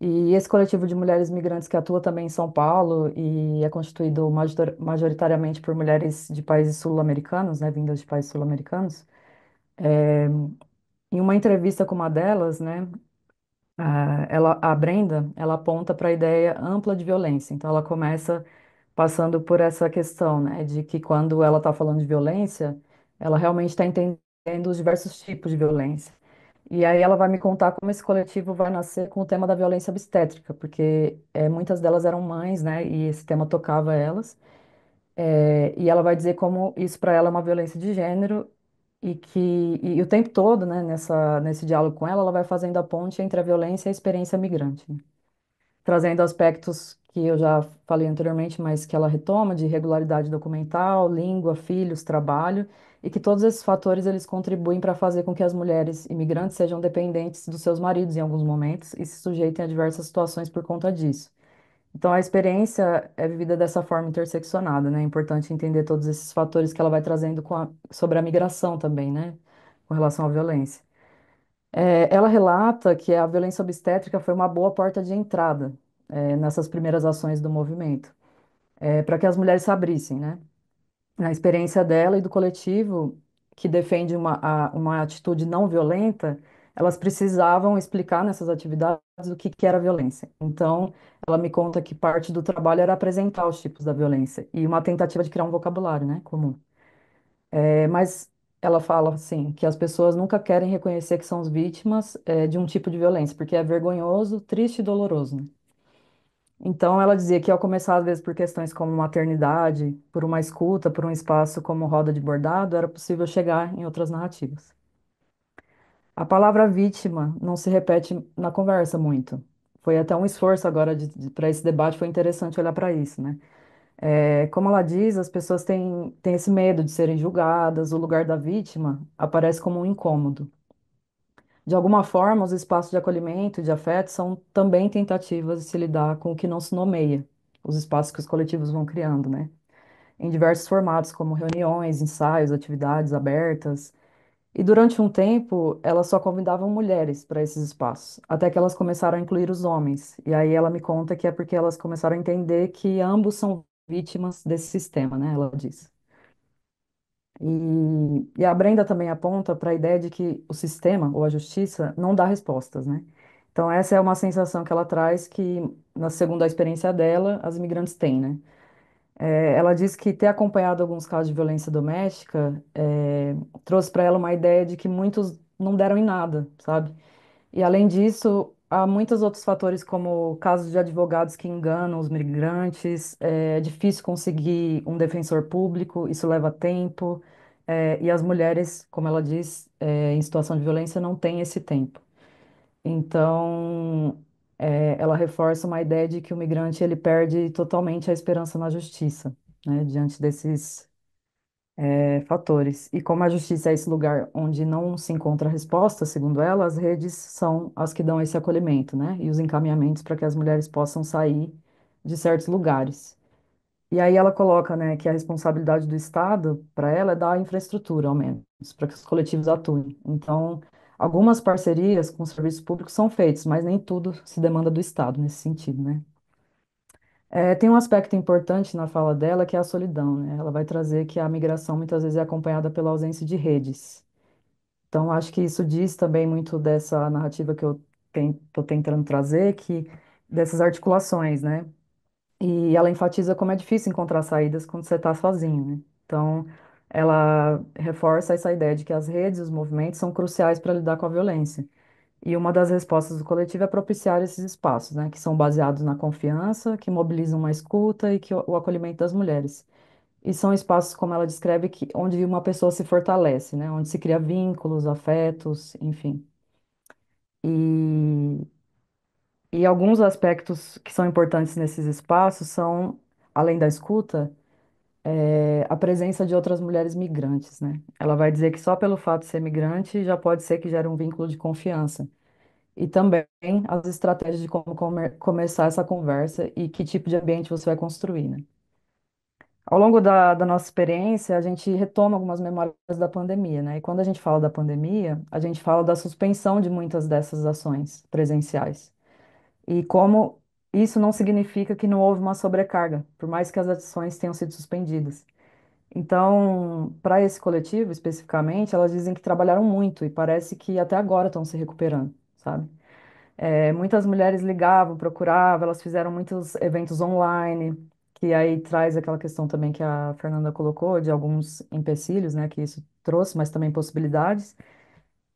E esse coletivo de mulheres migrantes que atua também em São Paulo e é constituído majoritariamente por mulheres de países sul-americanos, né, vindas de países sul-americanos. Em uma entrevista com uma delas, né, a Brenda, ela aponta para a ideia ampla de violência. Então, ela começa passando por essa questão, né, de que quando ela está falando de violência, ela realmente está entendendo os diversos tipos de violência. E aí ela vai me contar como esse coletivo vai nascer com o tema da violência obstétrica, porque muitas delas eram mães, né, e esse tema tocava elas. E ela vai dizer como isso para ela é uma violência de gênero e o tempo todo, né, nesse diálogo com ela, ela vai fazendo a ponte entre a violência e a experiência migrante, né? Trazendo aspectos que eu já falei anteriormente, mas que ela retoma de regularidade documental, língua, filhos, trabalho, e que todos esses fatores eles contribuem para fazer com que as mulheres imigrantes sejam dependentes dos seus maridos em alguns momentos e se sujeitem a diversas situações por conta disso. Então a experiência é vivida dessa forma interseccionada, né? É importante entender todos esses fatores que ela vai trazendo sobre a migração também, né? Com relação à violência. Ela relata que a violência obstétrica foi uma boa porta de entrada, nessas primeiras ações do movimento, para que as mulheres se abrissem, né? Na experiência dela e do coletivo que defende uma atitude não violenta, elas precisavam explicar nessas atividades o que era violência. Então, ela me conta que parte do trabalho era apresentar os tipos da violência e uma tentativa de criar um vocabulário, né, comum. Mas ela fala assim que as pessoas nunca querem reconhecer que são as vítimas de um tipo de violência, porque é vergonhoso, triste e doloroso, né? Então ela dizia que ao começar às vezes por questões como maternidade, por uma escuta, por um espaço como roda de bordado, era possível chegar em outras narrativas. A palavra vítima não se repete na conversa muito. Foi até um esforço agora para esse debate, foi interessante olhar para isso, né? Como ela diz, as pessoas têm esse medo de serem julgadas, o lugar da vítima aparece como um incômodo. De alguma forma, os espaços de acolhimento e de afeto são também tentativas de se lidar com o que não se nomeia, os espaços que os coletivos vão criando, né? Em diversos formatos, como reuniões, ensaios, atividades abertas. E durante um tempo, elas só convidavam mulheres para esses espaços, até que elas começaram a incluir os homens. E aí ela me conta que é porque elas começaram a entender que ambos são vítimas desse sistema, né? Ela diz. E a Brenda também aponta para a ideia de que o sistema ou a justiça não dá respostas, né? Então, essa é uma sensação que ela traz que, na segunda experiência dela, as imigrantes têm, né? Ela diz que ter acompanhado alguns casos de violência doméstica trouxe para ela uma ideia de que muitos não deram em nada, sabe? E além disso, há muitos outros fatores, como casos de advogados que enganam os migrantes, é difícil conseguir um defensor público, isso leva tempo, e as mulheres, como ela diz, em situação de violência não têm esse tempo. Então, ela reforça uma ideia de que o migrante ele perde totalmente a esperança na justiça, né, diante desses fatores. E como a justiça é esse lugar onde não se encontra resposta, segundo ela, as redes são as que dão esse acolhimento, né, e os encaminhamentos para que as mulheres possam sair de certos lugares. E aí ela coloca, né, que a responsabilidade do Estado, para ela, é dar infraestrutura, ao menos, para que os coletivos atuem. Então, algumas parcerias com serviços públicos são feitas, mas nem tudo se demanda do Estado nesse sentido, né? Tem um aspecto importante na fala dela, que é a solidão, né? Ela vai trazer que a migração muitas vezes é acompanhada pela ausência de redes. Então, acho que isso diz também muito dessa narrativa que eu estou tentando trazer, que dessas articulações, né? E ela enfatiza como é difícil encontrar saídas quando você está sozinho, né? Então, ela reforça essa ideia de que as redes e os movimentos são cruciais para lidar com a violência. E uma das respostas do coletivo é propiciar esses espaços, né, que são baseados na confiança, que mobilizam uma escuta e que o acolhimento das mulheres. E são espaços, como ela descreve, que, onde uma pessoa se fortalece, né, onde se cria vínculos, afetos, enfim. E, e alguns aspectos que são importantes nesses espaços são, além da escuta, a presença de outras mulheres migrantes, né? Ela vai dizer que só pelo fato de ser migrante já pode ser que gere um vínculo de confiança. E também as estratégias de como começar essa conversa e que tipo de ambiente você vai construir, né? Ao longo da nossa experiência, a gente retoma algumas memórias da pandemia, né? E quando a gente fala da pandemia, a gente fala da suspensão de muitas dessas ações presenciais. E como isso não significa que não houve uma sobrecarga, por mais que as ações tenham sido suspendidas. Então, para esse coletivo especificamente, elas dizem que trabalharam muito e parece que até agora estão se recuperando, sabe? Muitas mulheres ligavam, procuravam, elas fizeram muitos eventos online, que aí traz aquela questão também que a Fernanda colocou, de alguns empecilhos, né, que isso trouxe, mas também possibilidades,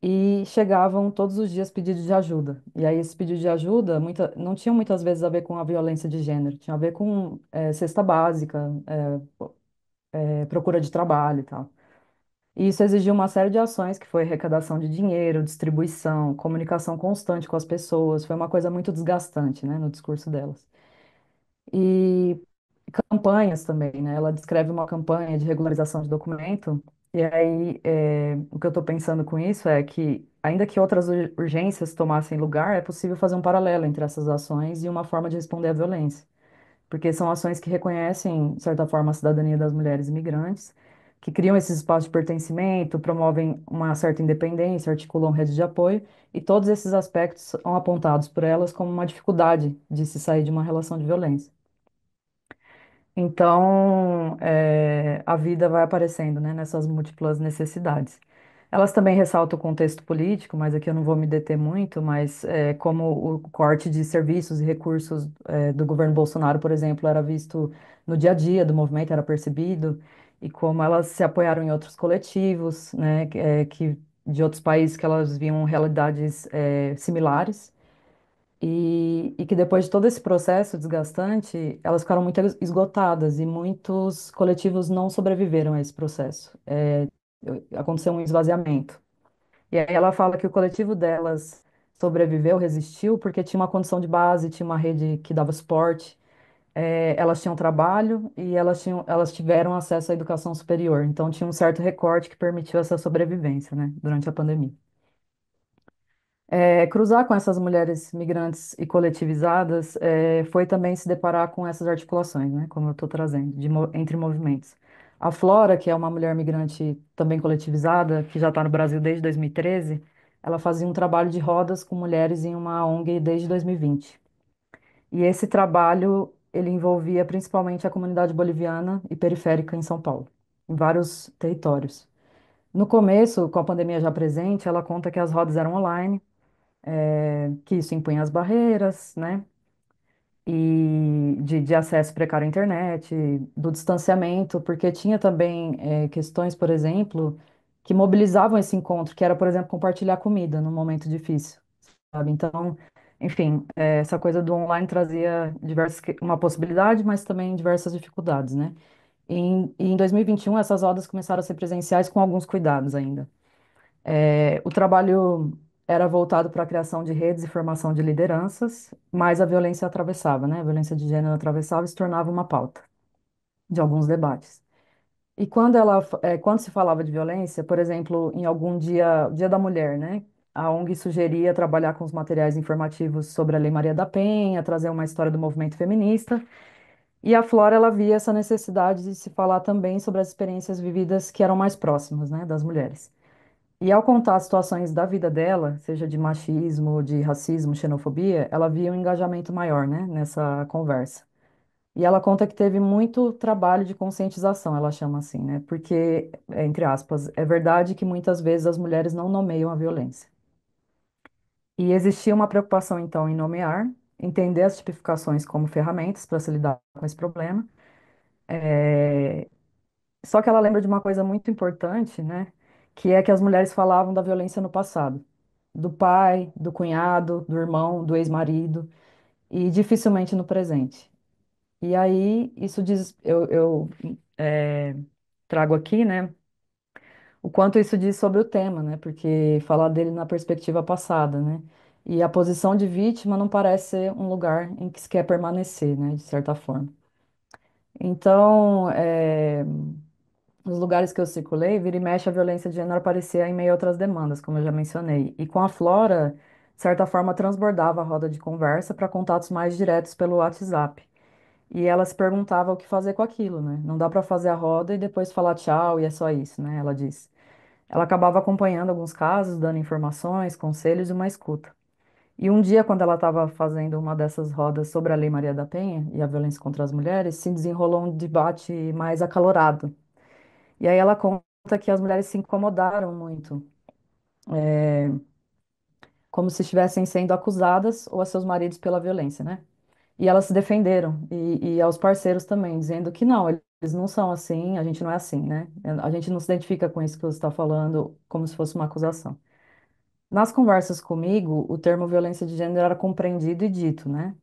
e chegavam todos os dias pedidos de ajuda. E aí esse pedido de ajuda não tinha muitas vezes a ver com a violência de gênero, tinha a ver com cesta básica, procura de trabalho e tal. E isso exigiu uma série de ações, que foi arrecadação de dinheiro, distribuição, comunicação constante com as pessoas. Foi uma coisa muito desgastante, né, no discurso delas. E campanhas também, né? Ela descreve uma campanha de regularização de documento. E aí, o que eu estou pensando com isso é que, ainda que outras urgências tomassem lugar, é possível fazer um paralelo entre essas ações e uma forma de responder à violência, porque são ações que reconhecem, de certa forma, a cidadania das mulheres imigrantes, que criam esses espaços de pertencimento, promovem uma certa independência, articulam redes de apoio, e todos esses aspectos são apontados por elas como uma dificuldade de se sair de uma relação de violência. Então, a vida vai aparecendo, né, nessas múltiplas necessidades. Elas também ressaltam o contexto político, mas aqui eu não vou me deter muito, mas como o corte de serviços e recursos do governo Bolsonaro, por exemplo, era visto no dia a dia do movimento, era percebido, e como elas se apoiaram em outros coletivos, né, de outros países que elas viam realidades similares. E que depois de todo esse processo desgastante, elas ficaram muito esgotadas e muitos coletivos não sobreviveram a esse processo. Aconteceu um esvaziamento. E aí ela fala que o coletivo delas sobreviveu, resistiu, porque tinha uma condição de base, tinha uma rede que dava suporte, elas tinham trabalho e elas tiveram acesso à educação superior. Então tinha um certo recorte que permitiu essa sobrevivência, né, durante a pandemia. Cruzar com essas mulheres migrantes e coletivizadas foi também se deparar com essas articulações, né, como eu estou trazendo, entre movimentos. A Flora, que é uma mulher migrante também coletivizada, que já está no Brasil desde 2013, ela fazia um trabalho de rodas com mulheres em uma ONG desde 2020. E esse trabalho, ele envolvia principalmente a comunidade boliviana e periférica em São Paulo, em vários territórios. No começo, com a pandemia já presente, ela conta que as rodas eram online, que isso impunha as barreiras, né? E de acesso precário à internet, do distanciamento, porque tinha também questões, por exemplo, que mobilizavam esse encontro, que era, por exemplo, compartilhar comida num momento difícil, sabe? Então, enfim, essa coisa do online trazia uma possibilidade, mas também diversas dificuldades, né? Em 2021, essas rodas começaram a ser presenciais com alguns cuidados ainda. O trabalho era voltado para a criação de redes e formação de lideranças, mas a violência atravessava, né? A violência de gênero atravessava e se tornava uma pauta de alguns debates. E quando se falava de violência, por exemplo, em algum dia da mulher, né? A ONG sugeria trabalhar com os materiais informativos sobre a Lei Maria da Penha, trazer uma história do movimento feminista. E a Flora, ela via essa necessidade de se falar também sobre as experiências vividas que eram mais próximas, né, das mulheres. E ao contar as situações da vida dela, seja de machismo, de racismo, xenofobia, ela via um engajamento maior, né, nessa conversa. E ela conta que teve muito trabalho de conscientização, ela chama assim, né? Porque, entre aspas, é verdade que muitas vezes as mulheres não nomeiam a violência. E existia uma preocupação, então, em nomear, entender as tipificações como ferramentas para se lidar com esse problema. Só que ela lembra de uma coisa muito importante, né? Que é que as mulheres falavam da violência no passado, do pai, do cunhado, do irmão, do ex-marido, e dificilmente no presente. E aí, isso diz, trago aqui, né, o quanto isso diz sobre o tema, né, porque falar dele na perspectiva passada, né, e a posição de vítima não parece ser um lugar em que se quer permanecer, né, de certa forma. Então, nos lugares que eu circulei, vira e mexe a violência de gênero aparecia em meio a outras demandas, como eu já mencionei. E com a Flora, de certa forma, transbordava a roda de conversa para contatos mais diretos pelo WhatsApp. E ela se perguntava o que fazer com aquilo, né? Não dá para fazer a roda e depois falar tchau e é só isso, né? Ela disse. Ela acabava acompanhando alguns casos, dando informações, conselhos e uma escuta. E um dia, quando ela estava fazendo uma dessas rodas sobre a Lei Maria da Penha e a violência contra as mulheres, se desenrolou um debate mais acalorado. E aí ela conta que as mulheres se incomodaram muito, como se estivessem sendo acusadas ou a seus maridos pela violência, né? E elas se defenderam, e aos parceiros também, dizendo que não, eles não são assim, a gente não é assim, né? A gente não se identifica com isso que você está falando, como se fosse uma acusação. Nas conversas comigo, o termo violência de gênero era compreendido e dito, né?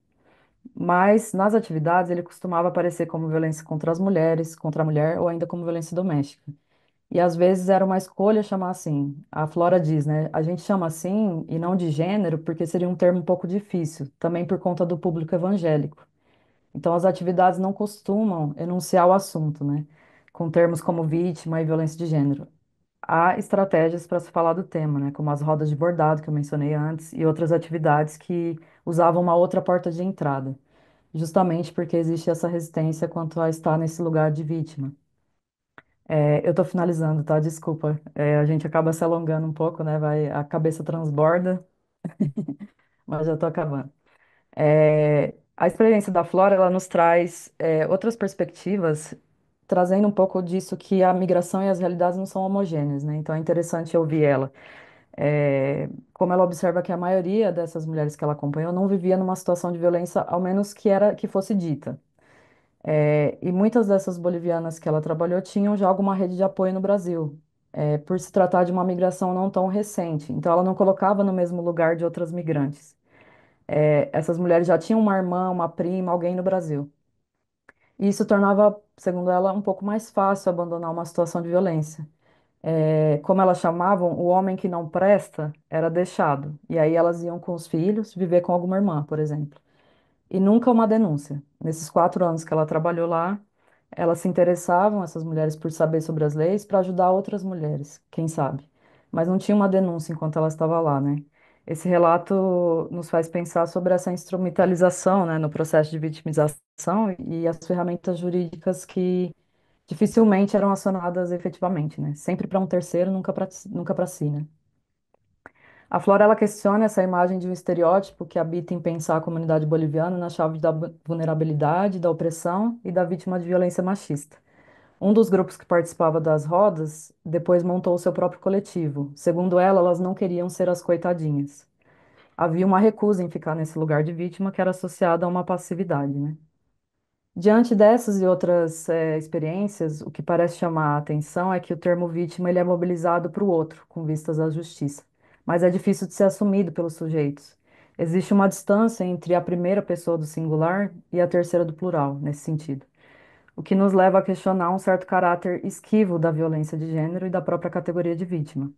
Mas nas atividades ele costumava aparecer como violência contra as mulheres, contra a mulher, ou ainda como violência doméstica. E às vezes era uma escolha chamar assim. A Flora diz, né? A gente chama assim e não de gênero porque seria um termo um pouco difícil, também por conta do público evangélico. Então, as atividades não costumam enunciar o assunto, né? Com termos como vítima e violência de gênero. Há estratégias para se falar do tema, né? Como as rodas de bordado que eu mencionei antes e outras atividades que usavam uma outra porta de entrada, justamente porque existe essa resistência quanto a estar nesse lugar de vítima. Eu estou finalizando, tá? Desculpa. A gente acaba se alongando um pouco, né? A cabeça transborda, mas já estou acabando. A experiência da Flora, ela nos traz outras perspectivas, trazendo um pouco disso que a migração e as realidades não são homogêneas, né? Então é interessante ouvir ela. Como ela observa que a maioria dessas mulheres que ela acompanhou não vivia numa situação de violência, ao menos que fosse dita. E muitas dessas bolivianas que ela trabalhou tinham já alguma rede de apoio no Brasil, por se tratar de uma migração não tão recente. Então ela não colocava no mesmo lugar de outras migrantes. Essas mulheres já tinham uma irmã, uma prima, alguém no Brasil. E isso tornava, segundo ela, um pouco mais fácil abandonar uma situação de violência. Como elas chamavam, o homem que não presta era deixado. E aí elas iam com os filhos viver com alguma irmã, por exemplo. E nunca uma denúncia. Nesses 4 anos que ela trabalhou lá, elas se interessavam, essas mulheres, por saber sobre as leis, para ajudar outras mulheres, quem sabe. Mas não tinha uma denúncia enquanto ela estava lá, né? Esse relato nos faz pensar sobre essa instrumentalização, né, no processo de vitimização e as ferramentas jurídicas que dificilmente eram acionadas efetivamente, né? Sempre para um terceiro, nunca para si, né? A Flora, ela questiona essa imagem de um estereótipo que habita em pensar a comunidade boliviana na chave da vulnerabilidade, da opressão e da vítima de violência machista. Um dos grupos que participava das rodas depois montou o seu próprio coletivo. Segundo ela, elas não queriam ser as coitadinhas. Havia uma recusa em ficar nesse lugar de vítima que era associada a uma passividade, né? Diante dessas e outras experiências, o que parece chamar a atenção é que o termo vítima ele é mobilizado para o outro, com vistas à justiça, mas é difícil de ser assumido pelos sujeitos. Existe uma distância entre a primeira pessoa do singular e a terceira do plural, nesse sentido. o que nos leva a questionar um certo caráter esquivo da violência de gênero e da própria categoria de vítima.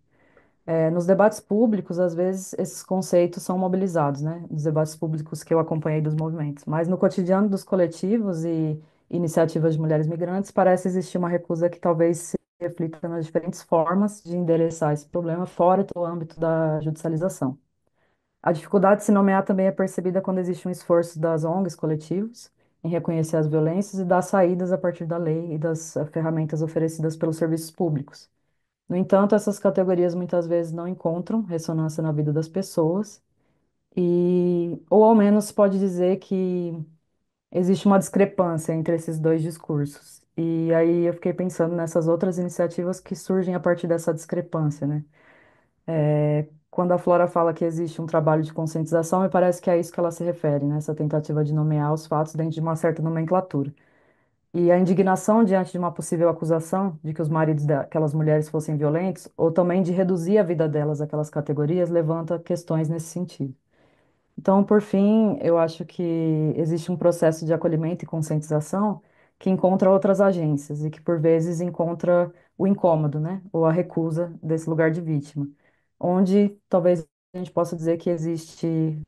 Nos debates públicos, às vezes, esses conceitos são mobilizados, né? Nos debates públicos que eu acompanhei dos movimentos. Mas no cotidiano dos coletivos e iniciativas de mulheres migrantes, parece existir uma recusa que talvez se reflita nas diferentes formas de endereçar esse problema fora do âmbito da judicialização. A dificuldade de se nomear também é percebida quando existe um esforço das ONGs coletivos em reconhecer as violências e dar saídas a partir da lei e das ferramentas oferecidas pelos serviços públicos. No entanto, essas categorias muitas vezes não encontram ressonância na vida das pessoas ou ao menos pode dizer que existe uma discrepância entre esses dois discursos. E aí eu fiquei pensando nessas outras iniciativas que surgem a partir dessa discrepância, né? Quando a Flora fala que existe um trabalho de conscientização, me parece que é isso que ela se refere, né? Essa tentativa de nomear os fatos dentro de uma certa nomenclatura. E a indignação diante de uma possível acusação de que os maridos daquelas mulheres fossem violentos, ou também de reduzir a vida delas àquelas categorias, levanta questões nesse sentido. Então, por fim, eu acho que existe um processo de acolhimento e conscientização que encontra outras agências e que, por vezes, encontra o incômodo, né, ou a recusa desse lugar de vítima, onde talvez a gente possa dizer que existe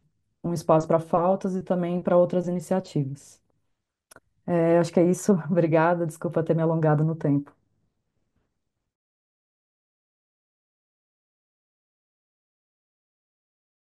um espaço para faltas e também para outras iniciativas. Acho que é isso. Obrigada. Desculpa ter me alongado no tempo.